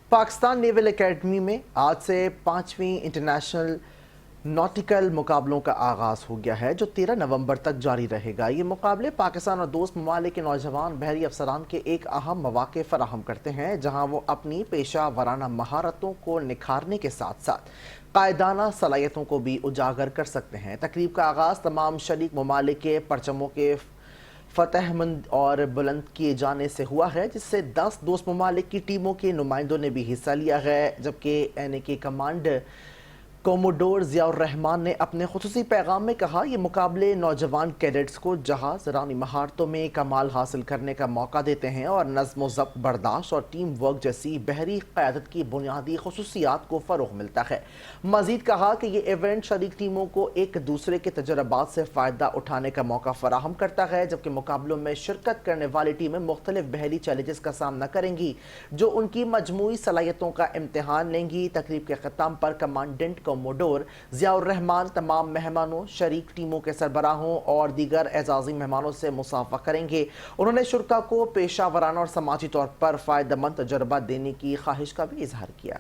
پاکستان نیول academy میں آج سے 5ویں انٹرنیشنل ناٹیکل مقابلوں کا آغاز ہو گیا ہے جو 13 نومبر تک جاری رہے گا۔ یہ مقابلے پاکستان اور دوست ممالک کے نوجوان بحری افسران کے ایک اہم مواقع فراہم کرتے ہیں جہاں وہ اپنی پیشہ ورانہ مہارتوں کو نکھارنے کے ساتھ ساتھ قائدانہ صلاحیتوں کو بھی اجاگر کر سکتے ہیں۔ تقریب کا آغاز تمام شریک ممالک کے پرچموں کے فتح مند اور بلند کیے جانے سے ہوا ہے، جس سے 10 دوست ممالک کی ٹیموں کے نمائندوں نے بھی حصہ لیا ہے، جبکہ این کمانڈر کوموڈور ضیاء الرحمان نے اپنے خصوصی پیغام میں کہا یہ مقابلے نوجوان کیڈٹس کو جہاز رانی مہارتوں میں کمال حاصل کرنے کا موقع دیتے ہیں اور نظم و ضبط، برداشت اور ٹیم ورک جیسی بحری قیادت کی بنیادی خصوصیات کو فروغ ملتا ہے۔ مزید کہا کہ یہ ایونٹ شریک ٹیموں کو ایک دوسرے کے تجربات سے فائدہ اٹھانے کا موقع فراہم کرتا ہے، جبکہ مقابلوں میں شرکت کرنے والی ٹیمیں مختلف بحری چیلنجز کا سامنا کریں گی جو ان کی مجموعی صلاحیتوں کا امتحان لیں گی۔ تقریب کے اختتام پر کمانڈنٹ کوموڈور ضیاء الرحمان تمام مہمانوں، شریک ٹیموں کے سربراہوں اور دیگر اعزازی مہمانوں سے مصافحہ کریں گے۔ انہوں نے شرکاء کو پیشہ ورانہ اور سماجی طور پر فائدہ مند تجربہ دینے کی خواہش کا بھی اظہار کیا۔